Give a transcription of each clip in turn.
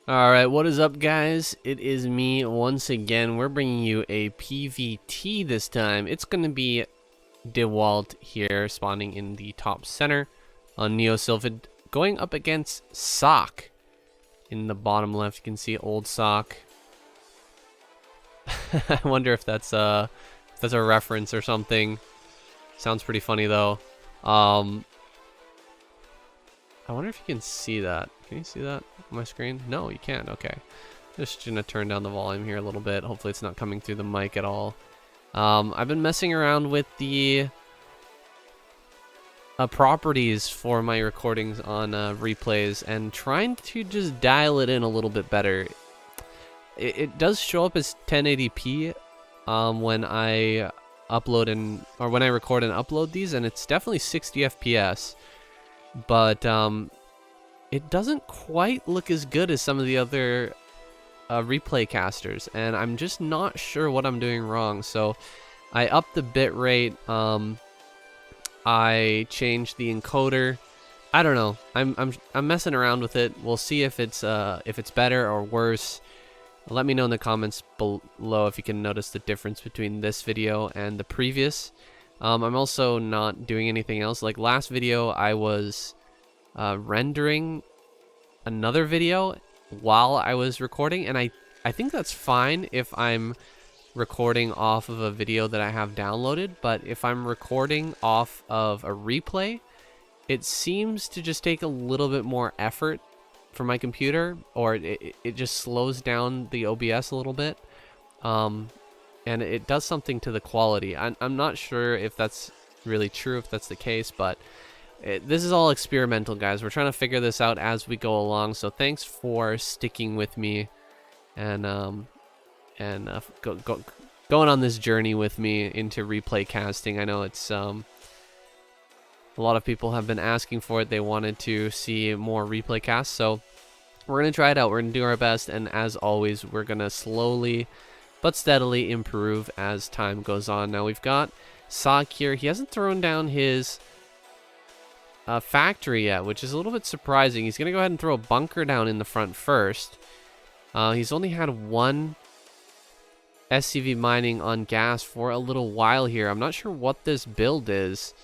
Alright, what is up guys? It is me once again. We're bringing you a PvT this time. It's going to be Dewalt here, spawning in the top center on Neo Sylphid, going up against Sock. In the bottom left, you can see old Sock. I wonder if that's a reference or something. Sounds pretty funny though. I wonder if you can see that. Can you see that on my screen? No, you can't. Okay. Just gonna turn down the volume here a little bit. Hopefully it's not coming through the mic at all. I've been messing around with the properties for my recordings on replays and trying to just dial it in a little bit better. It does show up as 1080p when I upload or when I record and upload these, and it's definitely 60 FPS. But it doesn't quite look as good as some of the other replay casters, and I'm just not sure what I'm doing wrong. So I upped the bit rate. I changed the encoder. I don't know. I'm messing around with it. We'll see if it's better or worse. Let me know in the comments below if you can notice the difference between this video and the previous. I'm also not doing anything else. Like last video, I was rendering another video while I was recording, and I think that's fine if I'm recording off of a video that I have downloaded, but if I'm recording off of a replay, it seems to just take a little bit more effort for my computer, or it just slows down the OBS a little bit. And it does something to the quality. I'm not sure if that's really true, if that's the case, but this is all experimental, guys. We're trying to figure this out as we go along, so thanks for sticking with me and going on this journey with me into replay casting. I know it's a lot of people have been asking for it. They wanted to see more replay casts, so we're going to try it out. We're going to do our best, and as always, we're going to slowly but steadily improve as time goes on. Now we've got Sock here. He hasn't thrown down his factory yet, which is a little bit surprising. He's going to go ahead and throw a bunker down in the front first. He's only had one SCV mining on gas for a little while here. I'm not sure what this build is.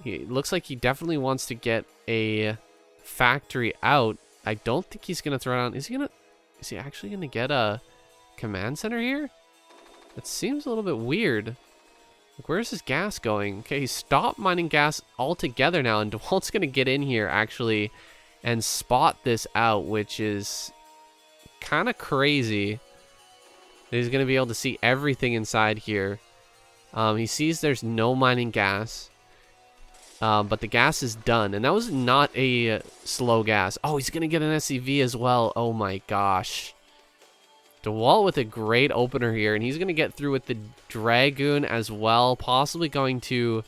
It looks like he definitely wants to get a factory out. I don't think he's going to throw down... Is he actually going to get a command center here? That seems a little bit weird. Like, where's his gas going? Okay, he stopped mining gas altogether now, and Dewalt's going to get in here actually and spot this out, which is kind of crazy. He's going to be able to see everything inside here. He sees there's no mining gas, but the gas is done, and that was not a slow gas. Oh, he's going to get an SCV as well. Oh my gosh. Dewalt with a great opener here, and he's going to get through with the Dragoon as well, possibly going to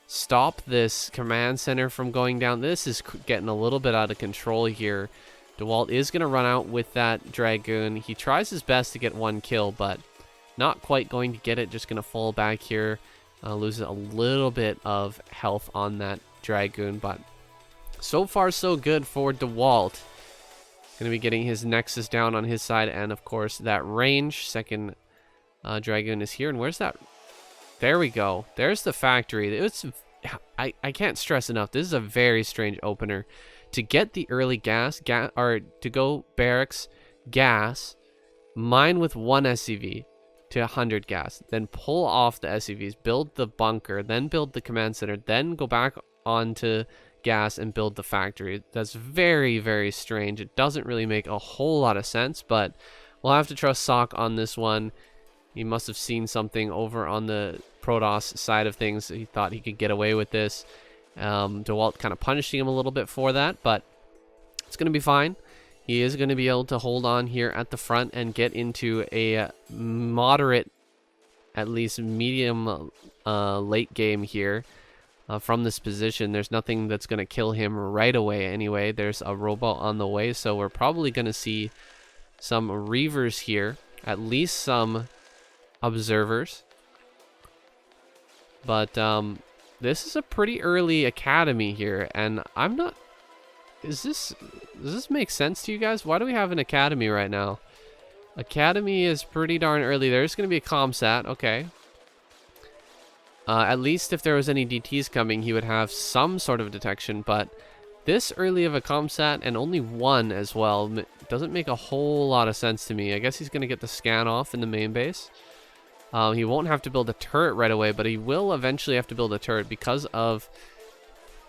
stop this command center from going down. This is getting a little bit out of control here. Dewalt is going to run out with that Dragoon. He tries his best to get one kill, but not quite going to get it. Just going to fall back here. Loses a little bit of health on that Dragoon, but so far so good for Dewalt. Going to be getting his Nexus down on his side, and of course that range. Second Dragoon is here, and where's that? There we go. There's the factory. I can't stress enough. This is a very strange opener. To get the early gas, or to go barracks, gas, mine with one SCV to 100 gas, then pull off the SCVs, build the bunker, then build the command center, then go back onto gas and build the factory. That's very, very strange. It doesn't really make a whole lot of sense, but we'll have to trust Sock on this one. He must have seen something over on the Protoss side of things. He thought he could get away with this. Dewalt kind of punishing him a little bit for that, but it's going to be fine. He is going to be able to hold on here at the front and get into a moderate, at least medium late game here. From this position, there's nothing that's going to kill him right away anyway. There's a robot on the way, so we're probably going to see some Reavers here, at least some observers. But this is a pretty early academy here, and I'm not Does this make sense to you guys? Why do we have an academy right now? Academy is pretty darn early. There's going to be a comsat. Okay. At least if there was any DTs coming, he would have some sort of detection, but this early of a comsat and only one as well doesn't make a whole lot of sense to me. I guess he's going to get the scan off in the main base. He won't have to build a turret right away, but he will eventually have to build a turret because of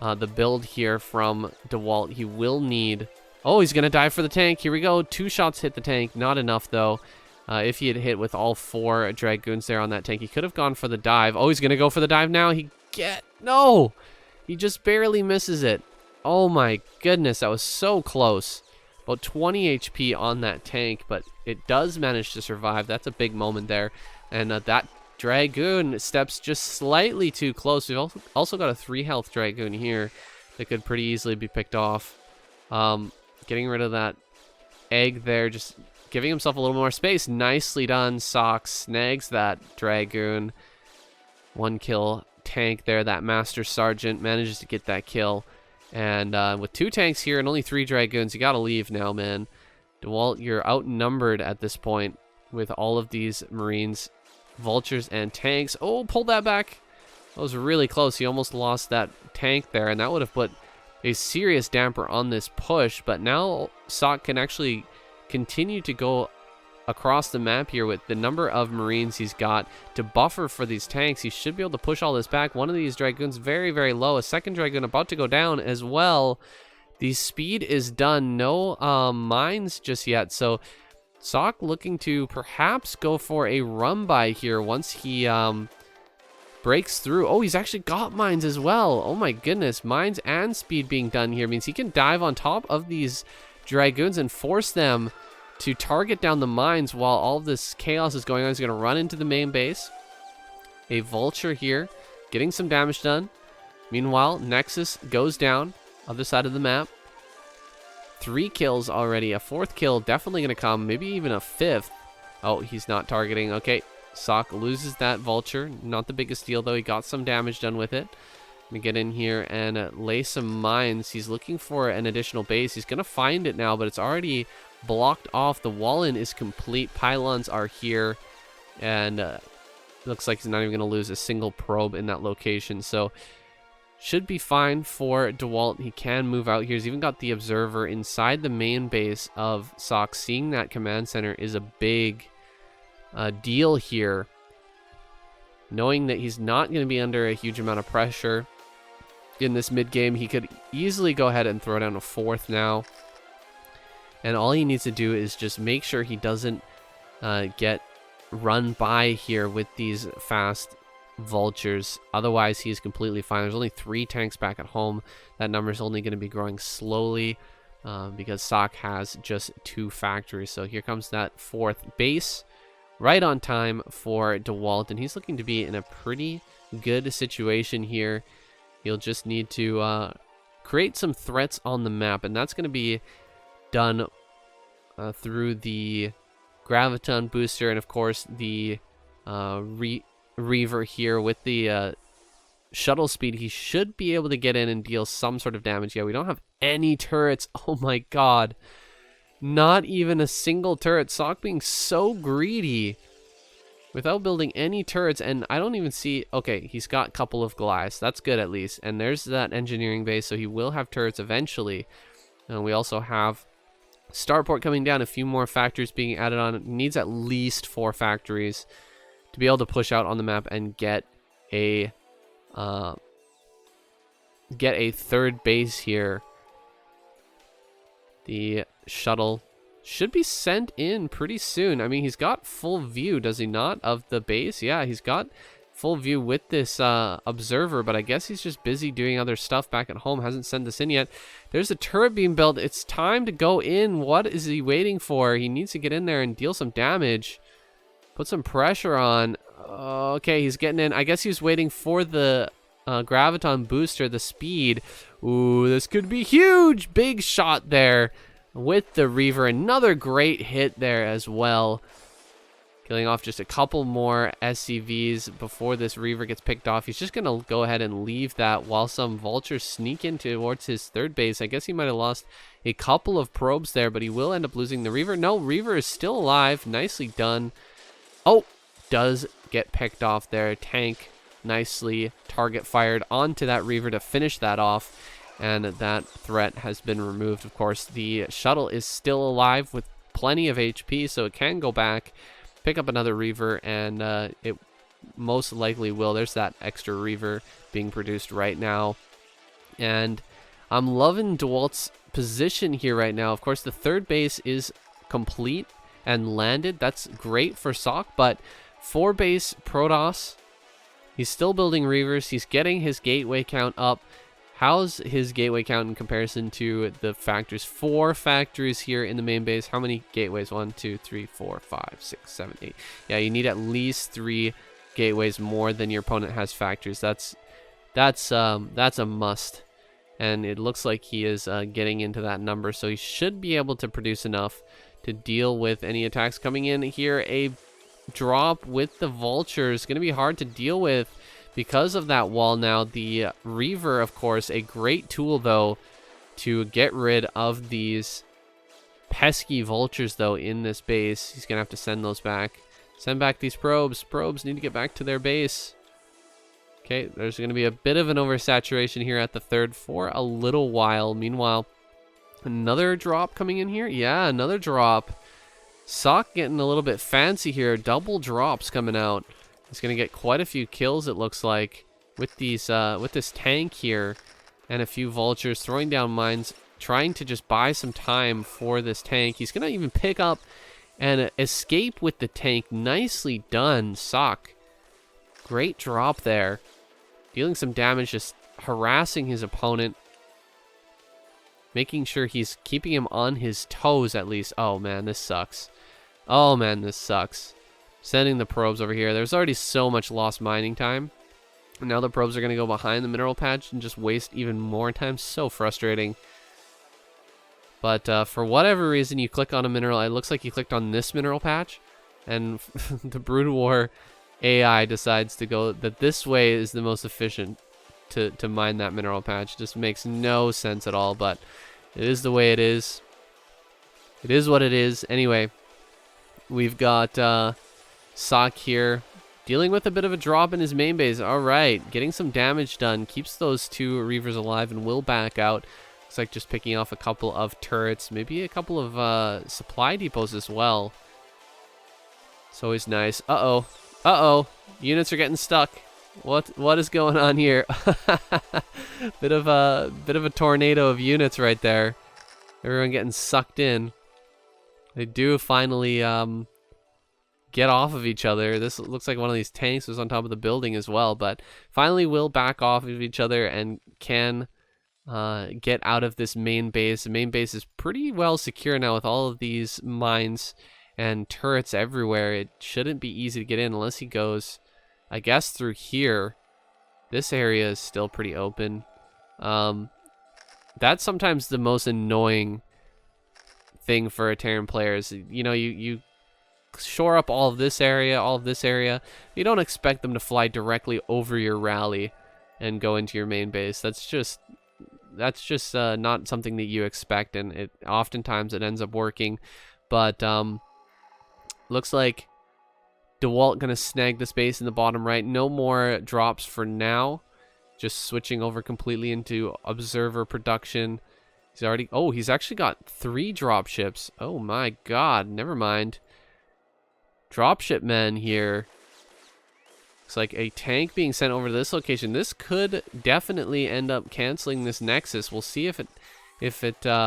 the build here from Dewalt. He will need... Oh, he's going to dive for the tank. Here we go. 2 shots hit the tank. Not enough, though. If he had hit with all 4 Dragoons there on that tank, he could have gone for the dive. Oh, he's going to go for the dive now. No! He just barely misses it. Oh my goodness, that was so close. About 20 HP on that tank, but it does manage to survive. That's a big moment there. And that Dragoon steps just slightly too close. We've also got a 3 health Dragoon here that could pretty easily be picked off. Getting rid of that egg there, just giving himself a little more space. Nicely done. Sock snags that Dragoon. 1 kill tank there. That Master Sergeant manages to get that kill. And with 2 tanks here and only 3 Dragoons, you gotta leave now, man. Dewalt, you're outnumbered at this point with all of these Marines, Vultures, and tanks. Oh, pulled that back. That was really close. He almost lost that tank there, and that would have put a serious damper on this push. But now Sock can actually continue to go across the map here with the number of Marines he's got to buffer for these tanks. He should be able to push all this back. One of these Dragoons very, very low. A second Dragoon about to go down as well. The speed is done. No mines just yet. So Sock looking to perhaps go for a run by here once he breaks through. Oh, he's actually got mines as well. Oh my goodness. Mines and speed being done here means he can dive on top of these Dragoons and force them to target down the mines while all of this chaos is going on. He's going to run into the main base. A Vulture here, getting some damage done. Meanwhile, Nexus goes down, other side of the map. 3 kills already. A 4th kill definitely going to come, maybe even a 5th. Oh, he's not targeting. Okay, Sock loses that Vulture. Not the biggest deal, though. He got some damage done with it. Let me get in here and lay some mines. He's looking for an additional base. He's going to find it now, but it's already blocked off. The wall-in is complete. Pylons are here, and looks like he's not even going to lose a single probe in that location. So should be fine for Dewalt. He can move out here. He's even got the observer inside the main base of Sock. Seeing that command center is a big deal here. Knowing that he's not going to be under a huge amount of pressure in this mid game, he could easily go ahead and throw down a 4th now. And all he needs to do is just make sure he doesn't get run by here with these fast Vultures. Otherwise, he's completely fine. There's only 3 tanks back at home. That number is only going to be growing slowly because Sock has just 2 factories. So here comes that 4th base. Right on time for Dewalt. And he's looking to be in a pretty good situation here. He'll just need to create some threats on the map. And that's going to be done through the Graviton booster and of course the Reaver here with the shuttle speed. He should be able to get in and deal some sort of damage. Yeah, we don't have any turrets. Oh my god, not even a single turret. Sock being so greedy without building any turrets. And I don't even see... Okay, he's got a couple of Goliaths. That's good at least. And there's that engineering base, so he will have turrets eventually. And we also have Starport coming down, a few more factories being added on. It needs at least 4 factories to be able to push out on the map and get a 3rd base here. The shuttle should be sent in pretty soon. I mean, he's got full view, does he not, of the base? Yeah, he's got full view with this observer, but I guess he's just busy doing other stuff back at home. Hasn't sent this in yet. There's a turret being built. It's time to go in. What is he waiting for? He needs to get in there and deal some damage. Put some pressure on. Okay, he's getting in. I guess he was waiting for the Graviton booster, the speed. Ooh, this could be huge. Big shot there with the Reaver. Another great hit there as well. Killing off just a couple more SCVs before this Reaver gets picked off. He's just going to go ahead and leave that while some vultures sneak in towards his third base. I guess he might have lost a couple of probes there, but he will end up losing the Reaver. No, Reaver is still alive. Nicely done. Oh, does get picked off there. Tank nicely target fired onto that Reaver to finish that off. And that threat has been removed. Of course, the shuttle is still alive with plenty of HP, so it can go back, pick up another Reaver, and it most likely will. There's that extra Reaver being produced right now. And I'm loving Dewalt's position here right now. Of course, the third base is complete and landed. That's great for Sock, but 4-base Protoss, he's still building Reavers. He's getting his gateway count up. How's his gateway count in comparison to the factories? 4 factories here in the main base. How many gateways? 1, 2, 3, 4, 5, 6, 7, 8. Yeah, you need at least 3 gateways more than your opponent has factories. That's a must. And it looks like he is getting into that number, so he should be able to produce enough to deal with any attacks coming in here. A drop with the vultures going to be hard to deal with because of that wall now. The Reaver, of course, a great tool, though, to get rid of these pesky vultures, though, in this base. He's going to have to send those back. Send back these probes. Probes need to get back to their base. Okay, there's going to be a bit of an oversaturation here at the third for a little while. Meanwhile, another drop coming in here. Yeah, another drop. Sock getting a little bit fancy here. Double drops coming out. He's going to get quite a few kills, it looks like, with these with this tank here and a few vultures throwing down mines, trying to just buy some time for this tank. He's going to even pick up and escape with the tank. Nicely done, Sock. Great drop there. Dealing some damage, just harassing his opponent. Making sure he's keeping him on his toes at least. Oh man, this sucks. Oh man, this sucks. Sending the probes over here. There's already so much lost mining time. And now the probes are going to go behind the mineral patch and just waste even more time. So frustrating. But for whatever reason, you click on a mineral. It looks like you clicked on this mineral patch. And the Broodwar AI decides to go that this way is the most efficient to mine that mineral patch. Just makes no sense at all, but it is the way it is. It is what it is. Anyway, we've got Sock here dealing with a bit of a drop in his main base. All right, getting some damage done. Keeps those 2 Reavers alive and will back out. Looks like just picking off a couple of turrets, maybe a couple of supply depots as well. It's always nice. Uh-oh. Uh-oh, units are getting stuck. What is going on here? bit of a tornado of units right there. Everyone getting sucked in. They do finally get off of each other. This looks like one of these tanks was on top of the building as well, but finally will back off of each other and can get out of this main base. The main base is pretty well secure now with all of these mines and turrets everywhere. It shouldn't be easy to get in unless he goes, I guess, through here. This area is still pretty open. That's sometimes the most annoying thing for a Terran player is, you know, you shore up all of this area, all of this area. You don't expect them to fly directly over your rally and go into your main base. That's just not something that you expect, and it oftentimes it ends up working. But looks like Dewalt gonna snag the space in the bottom right. No more drops for now. Just switching over completely into observer production. He's actually got 3 dropships. Oh my god, never mind. Dropship men here. Looks like a tank being sent over to this location. This could definitely end up canceling this Nexus. We'll see if it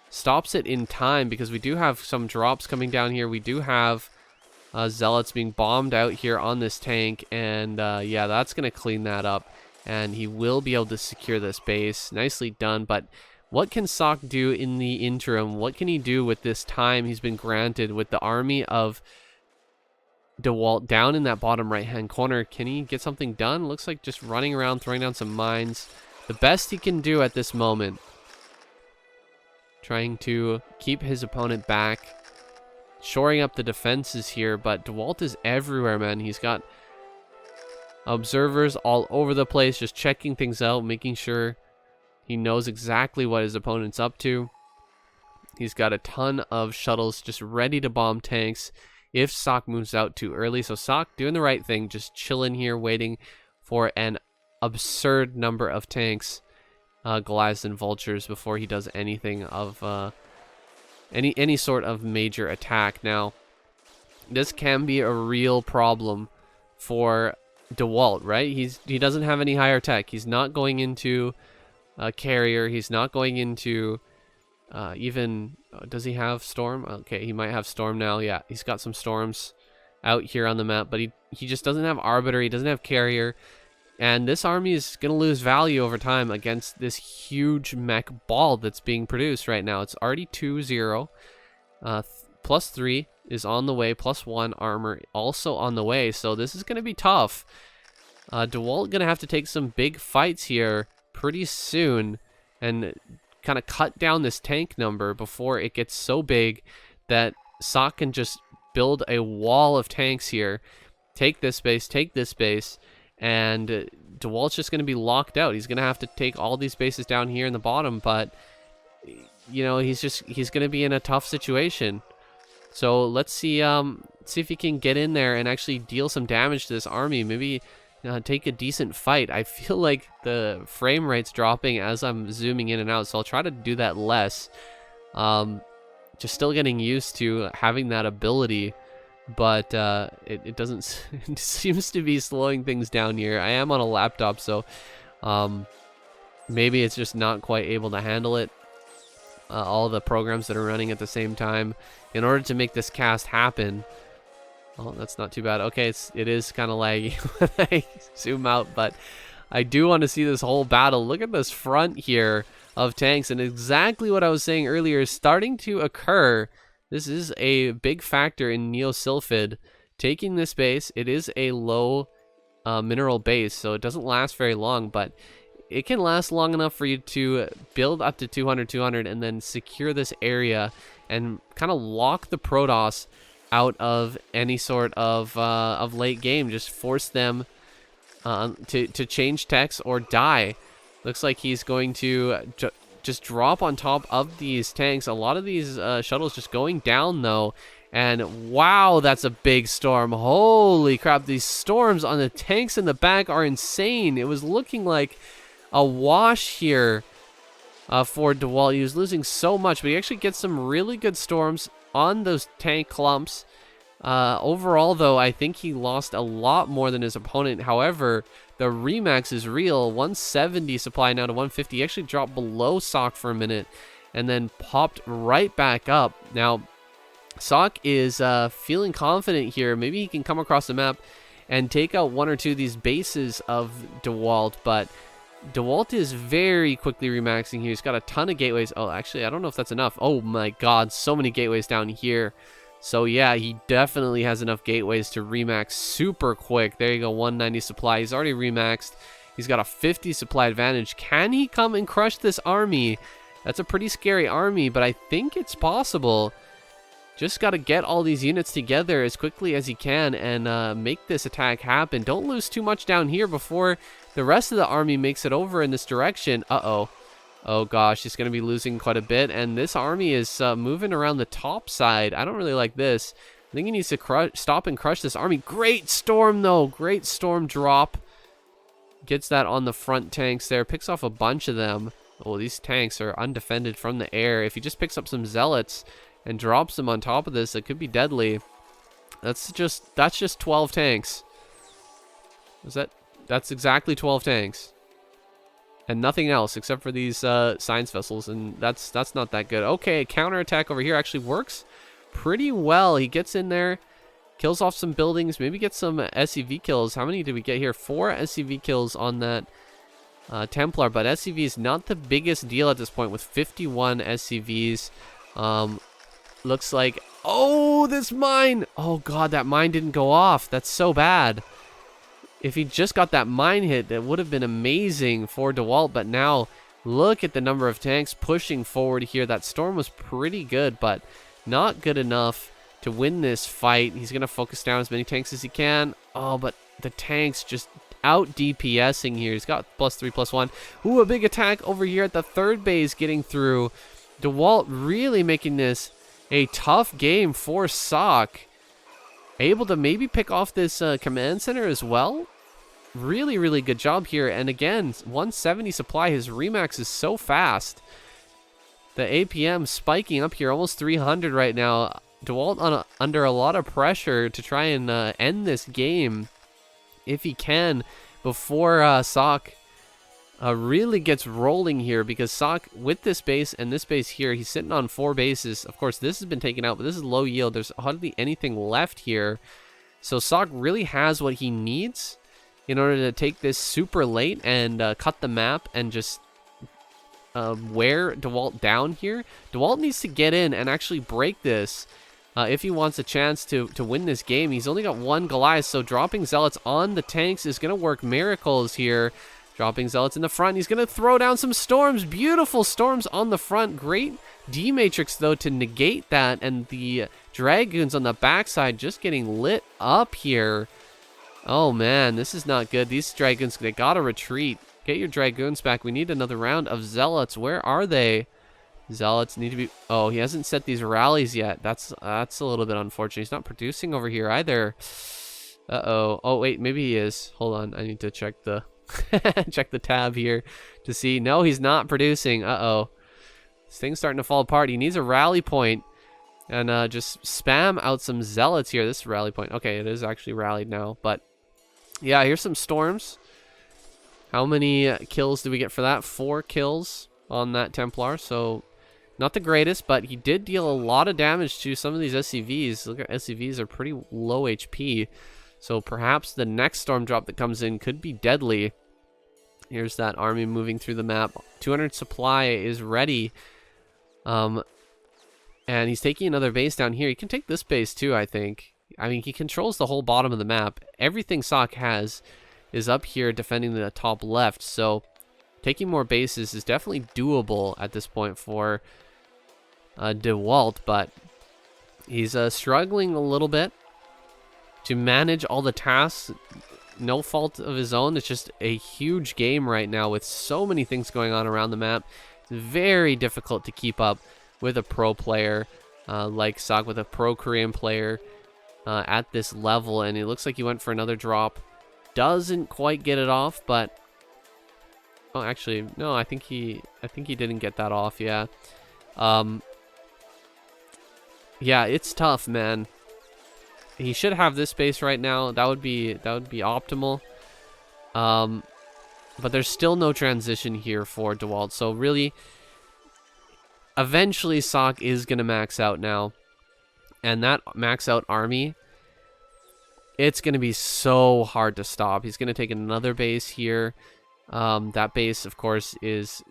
stops it in time, because we do have some drops coming down here. We do have zealots being bombed out here on this tank, and yeah, that's gonna clean that up, and he will be able to secure this base. Nicely done. But what can Sock do in the interim? What can he do with this time he's been granted with the army of Dewalt down in that bottom right hand corner? Can he get something done? Looks like just running around, throwing down some mines. The best he can do at this moment. Trying to keep his opponent back. shoring up the defenses here, but Dewalt is everywhere, man. He's got observers all over the place, just checking things out, making sure he knows exactly what his opponent's up to. He's got a ton of shuttles just ready to bomb tanks if Sock moves out too early. So Sock doing the right thing, just chilling here, waiting for an absurd number of tanks, Goliaths and Vultures before he does anything of any sort of major attack. Now, this can be a real problem for Dewalt, right? He doesn't have any higher tech. He's not going into a carrier. He's not going into even does he have storm? Okay, he might have storm now. Yeah, he's got some storms out here on the map, but he just doesn't have arbiter. He doesn't have carrier, and this army is gonna lose value over time against this huge mech ball that's being produced right now. It's already 2-0. +3 is on the way. +1 armor also on the way. So this is gonna be tough. Dewalt gonna have to take some big fights here pretty soon and kind of cut down this tank number before it gets so big that Sock can just build a wall of tanks here, take this base, and Dewalt's just going to be locked out. He's going to have to take all these bases down here in the bottom, but you know, he's going to be in a tough situation. So let's see if he can get in there and actually deal some damage to this army. Maybe take a decent fight. I feel like the frame rate's dropping as I'm zooming in and out, so I'll try to do that less. Just still getting used to having that ability, but it doesn't it seems to be slowing things down here. I am on a laptop, so maybe it's just not quite able to handle it. All the programs that are running at the same time in order to make this cast happen. Oh, that's not too bad. Okay, it is kind of laggy when I zoom out, but I do want to see this whole battle. Look at this front here of tanks, and exactly what I was saying earlier is starting to occur. This is a big factor in Neo Sylphid taking this base. It is a low mineral base, so it doesn't last very long, but it can last long enough for you to build up to 200, and then secure this area and kind of lock the Protoss out of any sort of late game. Just force them to change techs or die. Looks like he's going to just drop on top of these tanks. A lot of these shuttles just going down though, and wow, that's a big storm. Holy crap, these storms on the tanks in the back are insane. It was looking like a wash here for Dewalt. He was losing so much, but he actually gets some really good storms on those tank clumps. Overall, though, I think he lost a lot more than his opponent. However, the Remax is real. 170 supply now to 150. He actually dropped below Sock for a minute and then popped right back up. Now, Sock is feeling confident here. Maybe he can come across the map and take out one or two of these bases of Dewalt, but Dewalt is very quickly remaxing here. He's got a ton of gateways. Oh, actually, I don't know if that's enough. Oh my god, so many gateways down here. So yeah, he definitely has enough gateways to remax super quick. There you go, 190 supply. He's already remaxed. He's got a 50 supply advantage. Can he come and crush this army? That's a pretty scary army, but I think it's possible. Just got to get all these units together as quickly as he can and make this attack happen. Don't lose too much down here before the rest of the army makes it over in this direction. Uh-oh. Oh gosh, he's going to be losing quite a bit. And this army is moving around the top side. I don't really like this. I think he needs to stop and crush this army. Great storm, though. Great storm drop. Gets that on the front tanks there. Picks off a bunch of them. Oh, these tanks are undefended from the air. If he just picks up some zealots and drops them on top of this, it could be deadly. That's just 12 tanks. That's exactly 12 tanks. And nothing else except for these science vessels, and that's not that good. Okay, counterattack over here actually works pretty well. He gets in there, kills off some buildings, maybe gets some SCV kills. How many did we get here? 4 SCV kills on that Templar, but SCV is not the biggest deal at this point with 51 SCVs. Looks like, oh, this mine. Oh god, that mine didn't go off. That's so bad. If he just got that mine hit, that would have been amazing for Dewalt, but now look at the number of tanks pushing forward here. That storm was pretty good, but not good enough to win this fight. He's going to focus down as many tanks as he can. Oh, but the tanks just out DPSing here. He's got +3/+1. Ooh, a big attack over here at the third base getting through. Dewalt really making this a tough game for Sock. Able to maybe pick off this command center as well. Really, really good job here. And again, 170 supply. His Remax is so fast. The APM spiking up here, almost 300 right now. Dewalt under a lot of pressure to try and end this game if he can before Sock really gets rolling here, because Sock, with this base and this base here, he's sitting on 4 bases. Of course, this has been taken out, but this is low yield. There's hardly anything left here. So Sock really has what he needs in order to take this super late and cut the map and just wear Dewalt down here. Dewalt needs to get in and actually break this if he wants a chance to win this game. He's only got 1 Goliath, so dropping Zealots on the tanks is going to work miracles here. Dropping Zealots in the front. He's going to throw down some Storms. Beautiful Storms on the front. Great D-Matrix, though, to negate that. And the Dragoons on the backside just getting lit up here. Oh, man, this is not good. These Dragoons, they got to retreat. Get your Dragoons back. We need another round of Zealots. Where are they? Zealots need to be... Oh, he hasn't set these rallies yet. That's a little bit unfortunate. He's not producing over here either. Uh-oh. Oh, wait, maybe he is. Hold on. I need to check the... check the tab here to see. No, he's not producing. Uh-oh. This thing's starting to fall apart. He needs a rally point. And just spam out some Zealots here. This rally point. Okay, it is actually rallied now. But, yeah, here's some Storms. How many kills do we get for that? 4 kills on that Templar. So, not the greatest, but he did deal a lot of damage to some of these SCVs. Look at SCVs are pretty low HP. So perhaps the next storm drop that comes in could be deadly. Here's that army moving through the map. 200 supply is ready. And he's taking another base down here. He can take this base too, I think. I mean, he controls the whole bottom of the map. Everything Sock has is up here defending the top left. So taking more bases is definitely doable at this point for Dewalt. But he's struggling a little bit to manage all the tasks. No fault of his own. It's just a huge game right now with so many things going on around the map. It's very difficult to keep up with a pro player like Sock, with a pro Korean player at this level. And it looks like he went for another drop. Doesn't quite get it off, but oh, actually, no, I think he didn't get that off. Yeah. Yeah, it's tough, man. He should have this base right now. That would be optimal. But there's still no transition here for Dewalt. So really, eventually Sock is going to max out now. And that max out army, it's going to be so hard to stop. He's going to take another base here. That base, of course, is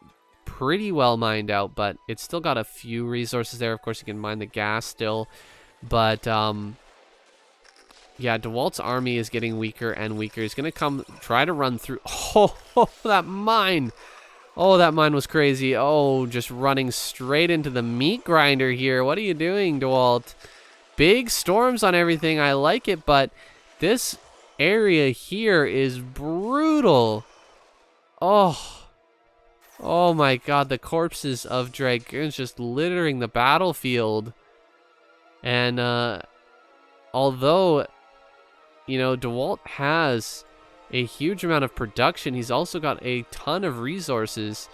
pretty well mined out, but it's still got a few resources there. Of course, you can mine the gas still. But... yeah, Dewalt's army is getting weaker and weaker. He's going to try to run through. Oh, that mine. Oh, that mine was crazy. Oh, just running straight into the meat grinder here. What are you doing, Dewalt? Big storms on everything. I like it, but this area here is brutal. Oh my God, the corpses of Dragoons just littering the battlefield. And, although... you know, Dewalt has a huge amount of production. He's also got a ton of resources.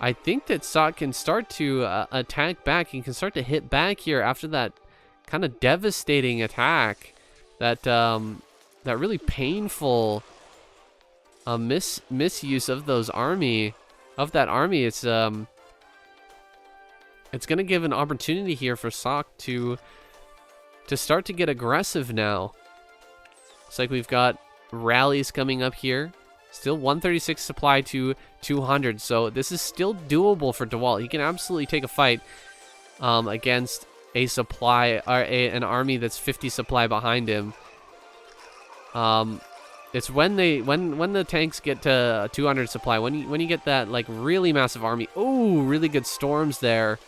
I think that Sock can start to attack back. He can start to hit back here after that kind of devastating attack. That that really painful misuse of that army. It's going to give an opportunity here for Sock to start to get aggressive now. Looks like we've got rallies coming up here. Still 136 supply to 200. So this is still doable for Dewalt. He can absolutely take a fight against a supply or an army that's 50 supply behind him. It's when the tanks get to 200 supply, when you get that like really massive army. Oh, really good storms there.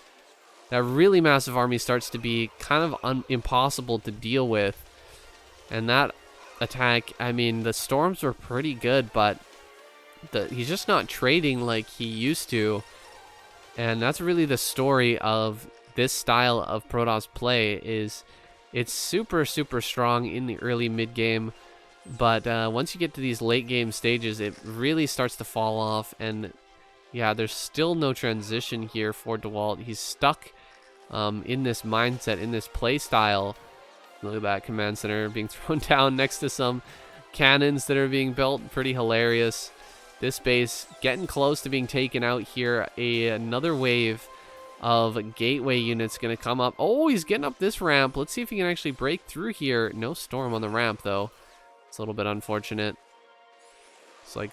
that really massive army starts to be kind of impossible to deal with. And that attack, I mean, the storms were pretty good, but he's just not trading like he used to. And that's really the story of this style of Protoss play. Is it's super strong in the early mid game, but once you get to these late game stages, it really starts to fall off. And yeah, there's still no transition here for Dewalt. He's stuck in this mindset, in this play style. Look at that command center being thrown down next to some cannons that are being built. Pretty hilarious. This base getting close to being taken out here. Another wave of gateway units going to come up. Oh, he's getting up this ramp. Let's see if he can actually break through here. No storm on the ramp, though. It's a little bit unfortunate. It's like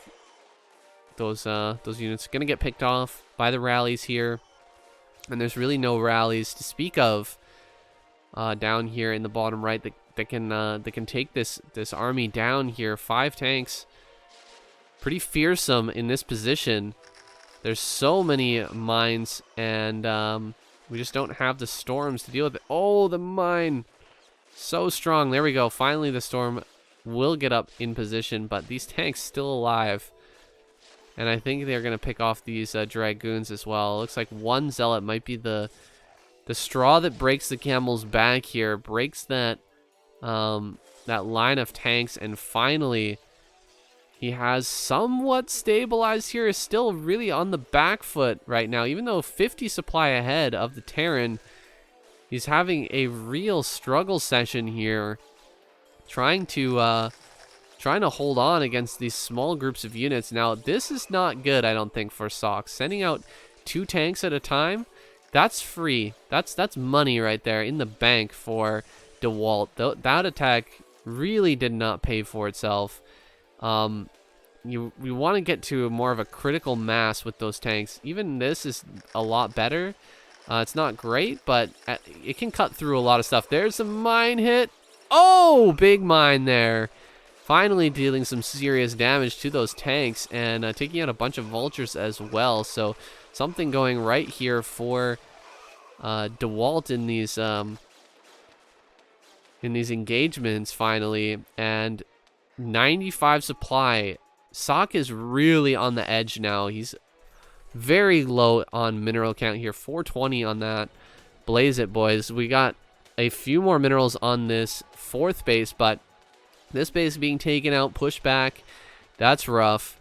those units are going to get picked off by the rallies here. And there's really no rallies to speak of down here in the bottom right that can take this army down here. 5 tanks. Pretty fearsome in this position. There's so many mines, and we just don't have the storms to deal with it. Oh, the mine. So strong. There we go. Finally, the storm will get up in position, but these tanks still alive. And I think they're going to pick off these dragoons as well. It looks like one zealot might be the straw that breaks the camel's back here. Breaks that line of tanks, and finally he has somewhat stabilized here. Is still really on the back foot right now. Even though 50 supply ahead of the Terran, he's having a real struggle session here. Trying to hold on against these small groups of units. Now, this is not good, I don't think, for Sox. Sending out 2 tanks at a time, that's free. That's money right there in the bank for Dewalt. That attack really did not pay for itself. You want to get to more of a critical mass with those tanks. Even this is a lot better. It's not great, but it can cut through a lot of stuff. There's a mine hit. Oh, big mine there. Finally dealing some serious damage to those tanks and taking out a bunch of vultures as well. So something going right here for Dewalt in these engagements finally. And 95 supply. Sock is really on the edge now. He's very low on mineral count here. 420 on that. Blaze it, boys. We got a few more minerals on this 4th base, but this base being taken out, pushed back. That's rough.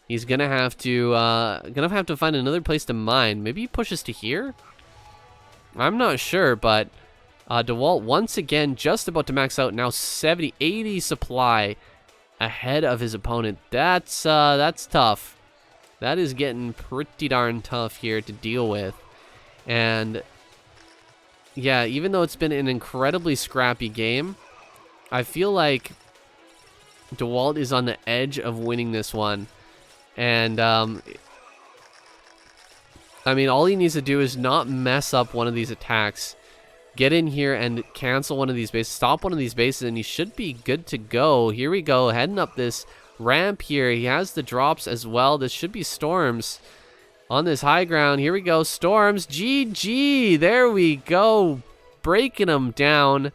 He's gonna have to find another place to mine. Maybe he pushes to here. I'm not sure, but Dewalt once again just about to max out. Now 80 supply ahead of his opponent. That's tough. That is getting pretty darn tough here to deal with. And yeah, even though it's been an incredibly scrappy game, I feel like Dewalt is on the edge of winning this one. And I mean, all he needs to do is not mess up one of these attacks. Get in here and cancel one of these bases, stop one of these bases, and he should be good to go. Here we go, heading up this ramp here. He has the drops as well. This should be storms on this high ground. Here we go, storms. GG, there we go, breaking them down.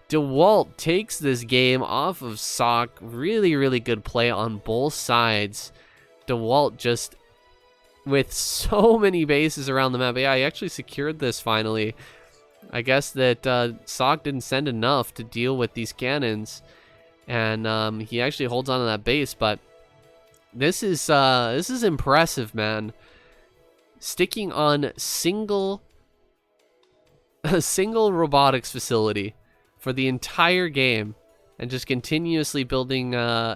Dewalt takes this game off of Sock. Really good play on both sides. Dewalt just with so many bases around the map. Yeah, he actually secured this finally. I guess that Sock didn't send enough to deal with these cannons, and he actually holds on to that base. But this is impressive, man. Sticking on a single robotics facility for the entire game, and just continuously building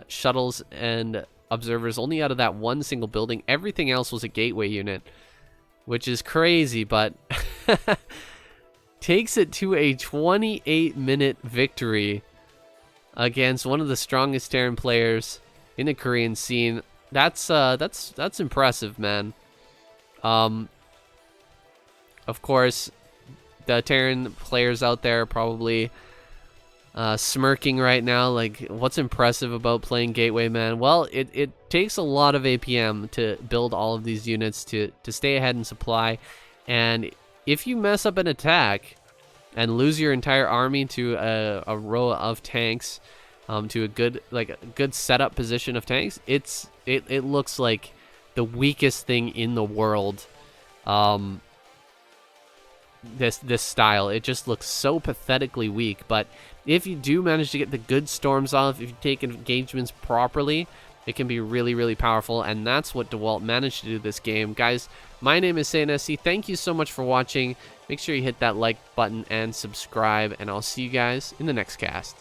shuttles and observers only out of that one single building. Everything else was a gateway unit, which is crazy, but takes it to a 28-minute victory against one of the strongest Terran players in the Korean scene. That's impressive, man. Of course, the Terran players out there are probably smirking right now, like, what's impressive about playing Gateway, man? Well, it takes a lot of APM to build all of these units to stay ahead in supply, and if you mess up an attack and lose your entire army to a row of tanks, to a good setup position of tanks, it looks like the weakest thing in the world. This style, it just looks so pathetically weak. But if you do manage to get the good storms off, if you take engagements properly, it can be really, really powerful, and that's what Dewalt managed to do this game. Guys, my name is SaintSC. Thank you so much for watching. Make sure you hit that like button and subscribe, and I'll see you guys in the next cast.